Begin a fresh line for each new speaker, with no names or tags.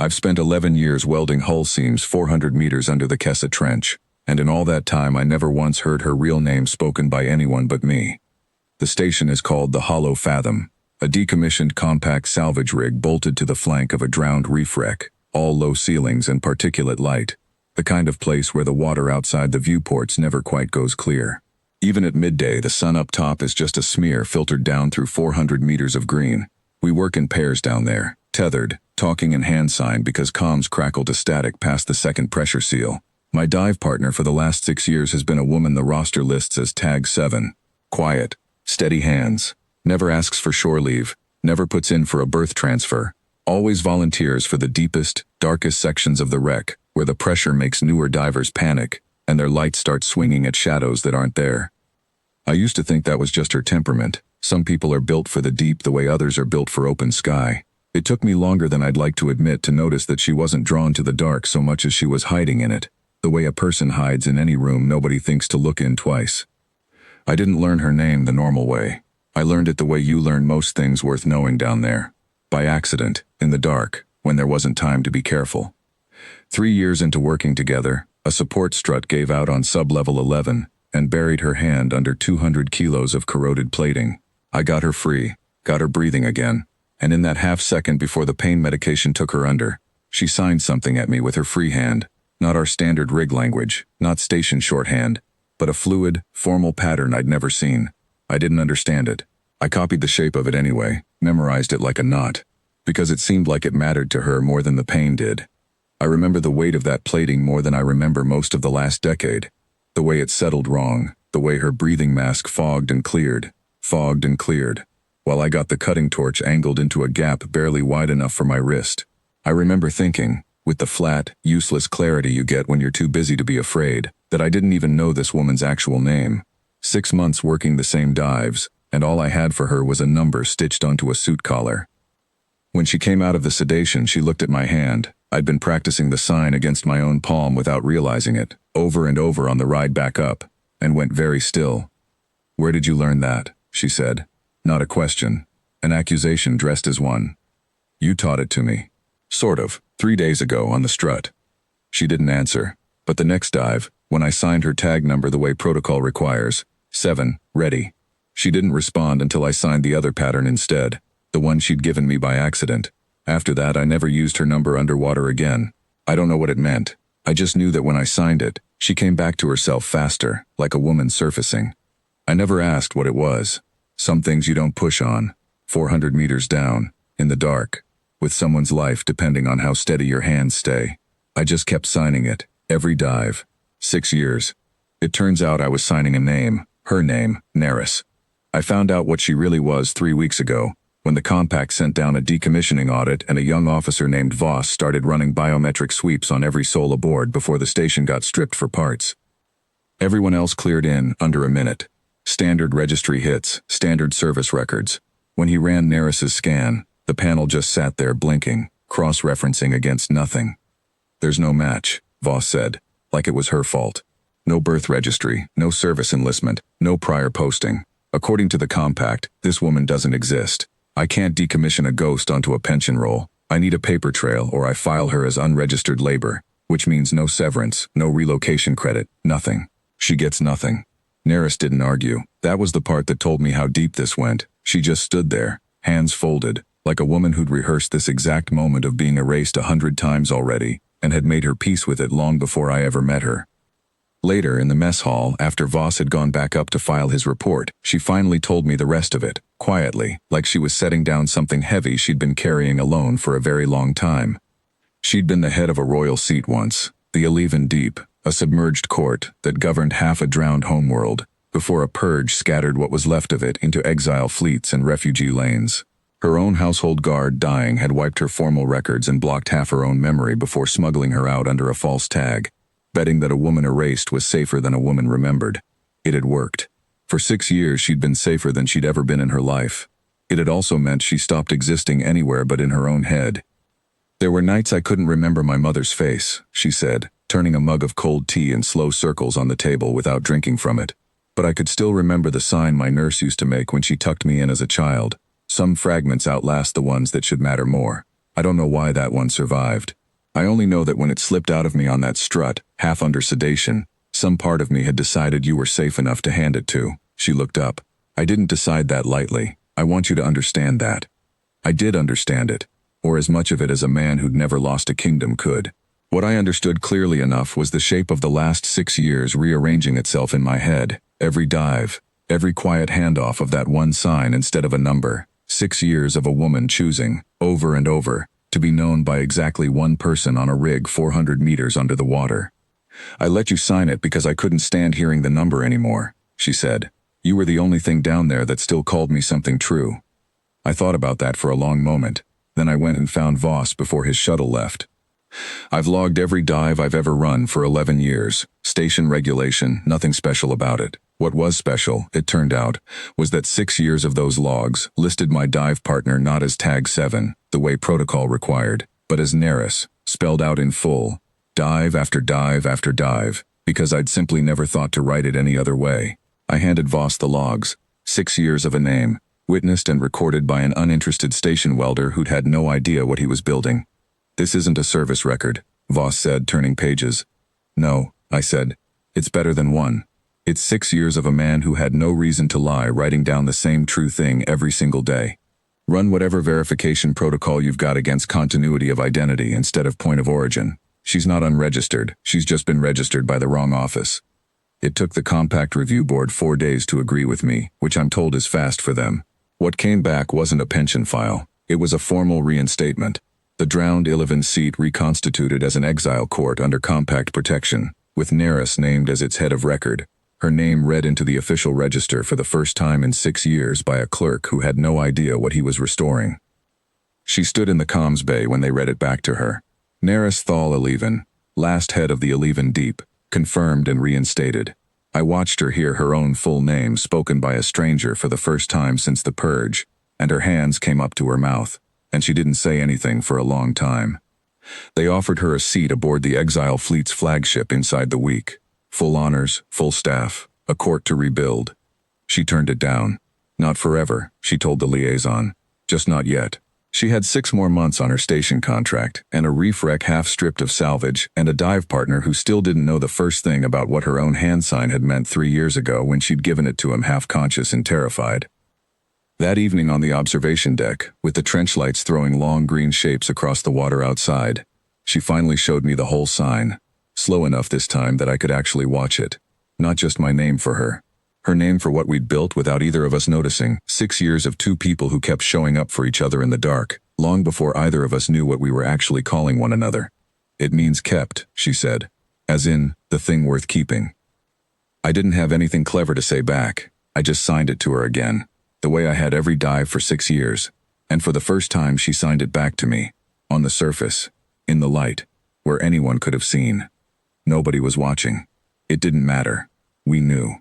I've spent 11 years welding hull seams 400 meters under the Kessa Trench, and in all that time I never once heard her real name spoken by anyone but me. The station is called the Hollow Fathom, a decommissioned compact salvage rig bolted to the flank of a drowned reef wreck, all low ceilings and particulate light, the kind of place where the water outside the viewports never quite goes clear. Even at midday, the sun up top is just a smear filtered down through 400 meters of green. We work in pairs down there, tethered, talking in hand sign because comms crackle to static past the second pressure seal. My dive partner for the last 6 years has been a woman the roster lists as Tag 7. Quiet, steady hands, never asks for shore leave, never puts in for a berth transfer, always volunteers for the deepest, darkest sections of the wreck, where the pressure makes newer divers panic, and their lights start swinging at shadows that aren't there. I used to think that was just her temperament. Some people are built for the deep the way others are built for open sky. It took me longer than I'd like to admit to notice that she wasn't drawn to the dark so much as she was hiding in it, the way a person hides in any room nobody thinks to look in twice. I didn't learn her name the normal way. I learned it the way you learn most things worth knowing down there. By accident, in the dark, when there wasn't time to be careful. 3 years into working together, a support strut gave out on sub-level 11 and buried her hand under 200 kilos of corroded plating. I got her free, got her breathing again, and in that half second before the pain medication took her under, she signed something at me with her free hand, not our standard rig language, not station shorthand, but a fluid, formal pattern I'd never seen. I didn't understand it. I copied the shape of it anyway, memorized it like a knot, because it seemed like it mattered to her more than the pain did. I remember the weight of that plating more than I remember most of the last decade, the way it settled wrong, the way her breathing mask fogged and cleared, while I got the cutting torch angled into a gap barely wide enough for my wrist. I remember thinking, with the flat, useless clarity you get when you're too busy to be afraid, that I didn't even know this woman's actual name. 6 months working the same dives, and all I had for her was a number stitched onto a suit collar. When she came out of the sedation, she looked at my hand. I'd been practicing the sign against my own palm without realizing it, over and over on the ride back up, and went very still. "Where did you learn that?" she said. Not a question, an accusation dressed as one. "You taught it to me." "Sort of, 3 days ago on the strut." She didn't answer, but the next dive, when I signed her tag number the way protocol requires, 7, ready. She didn't respond until I signed the other pattern instead, the one she'd given me by accident. After that, I never used her number underwater again. I don't know what it meant. I just knew that when I signed it, she came back to herself faster, like a woman surfacing. I never asked what it was. Some things you don't push on, 400 meters down, in the dark, with someone's life depending on how steady your hands stay. I just kept signing it, every dive. 6 years. It turns out I was signing a name, her name, Neris. I found out what she really was 3 weeks ago, when the compact sent down a decommissioning audit and a young officer named Voss started running biometric sweeps on every soul aboard before the station got stripped for parts. Everyone else cleared in under a minute. Standard registry hits, standard service records. When he ran Neris's scan, the panel just sat there blinking, cross-referencing against nothing. "There's no match," Voss said, like it was her fault. "No birth registry, no service enlistment, no prior posting. According to the compact, this woman doesn't exist. I can't decommission a ghost onto a pension roll. I need a paper trail or I file her as unregistered labor, which means no severance, no relocation credit, nothing. She gets nothing." Neris didn't argue. That was the part that told me how deep this went. She just stood there, hands folded, like a woman who'd rehearsed this exact moment of being erased 100 times already, and had made her peace with it long before I ever met her. Later, in the mess hall, after Voss had gone back up to file his report, she finally told me the rest of it, quietly, like she was setting down something heavy she'd been carrying alone for a very long time. She'd been the head of a royal seat once, the Eleven Deep, a submerged court that governed half a drowned homeworld, before a purge scattered what was left of it into exile fleets and refugee lanes. Her own household guard dying had wiped her formal records and blocked half her own memory before smuggling her out under a false tag, betting that a woman erased was safer than a woman remembered. It had worked. For 6 years she'd been safer than she'd ever been in her life. It had also meant she stopped existing anywhere but in her own head. "There were nights I couldn't remember my mother's face," she said, turning a mug of cold tea in slow circles on the table without drinking from it. "But I could still remember the sign my nurse used to make when she tucked me in as a child. Some fragments outlast the ones that should matter more. I don't know why that one survived. I only know that when it slipped out of me on that strut, half under sedation, some part of me had decided you were safe enough to hand it to. She looked up. I didn't decide that lightly. I want you to understand that. I did understand it, or as much of it as a man who'd never lost a kingdom could. What I understood clearly enough was the shape of the last 6 years rearranging itself in my head. Every dive, every quiet handoff of that one sign instead of a number. 6 years of a woman choosing, over and over, to be known by exactly one person on a rig 400 meters under the water. I let you sign it because I couldn't stand hearing the number anymore, she said. You were the only thing down there that still called me something true. I thought about that for a long moment. Then I went and found Voss before his shuttle left. I've logged every dive I've ever run for 11 years. Station regulation, nothing special about it. What was special, it turned out, was that 6 years of those logs listed my dive partner not as Tag 7, the way protocol required, but as Neris, spelled out in full, dive after dive after dive, because I'd simply never thought to write it any other way. I handed Voss the logs, 6 years of a name, witnessed and recorded by an uninterested station welder who'd had no idea what he was building. This isn't a service record, Voss said, turning pages. No, I said. It's better than one. It's 6 years of a man who had no reason to lie, writing down the same true thing every single day. Run whatever verification protocol you've got against continuity of identity instead of point of origin. She's not unregistered, she's just been registered by the wrong office. It took the Compact Review Board 4 days to agree with me, which I'm told is fast for them. What came back wasn't a pension file, it was a formal reinstatement. The drowned Ilivan seat reconstituted as an exile court under compact protection, with Neris named as its head of record, her name read into the official register for the first time in 6 years by a clerk who had no idea what he was restoring. She stood in the comms bay when they read it back to her. Neris Thal Ilivan, last head of the Ilivan Deep, confirmed and reinstated. I watched her hear her own full name spoken by a stranger for the first time since the purge, and her hands came up to her mouth, and she didn't say anything for a long time. They offered her a seat aboard the Exile Fleet's flagship inside the week. Full honors, full staff, a court to rebuild. She turned it down. Not forever, she told the liaison. Just not yet. She had 6 more months on her station contract, and a reef wreck half-stripped of salvage, and a dive partner who still didn't know the first thing about what her own hand sign had meant 3 years ago when she'd given it to him half-conscious and terrified. That evening on the observation deck, with the trench lights throwing long green shapes across the water outside, she finally showed me the whole sign, slow enough this time that I could actually watch it. Not just my name for her. Her name for what we'd built without either of us noticing. 6 years of 2 people who kept showing up for each other in the dark, long before either of us knew what we were actually calling one another. It means kept, she said. As in, the thing worth keeping. I didn't have anything clever to say back. I just signed it to her again. The way I had every dive for 6 years. And for the first time she signed it back to me. On the surface. In the light. Where anyone could have seen. Nobody was watching. It didn't matter. We knew.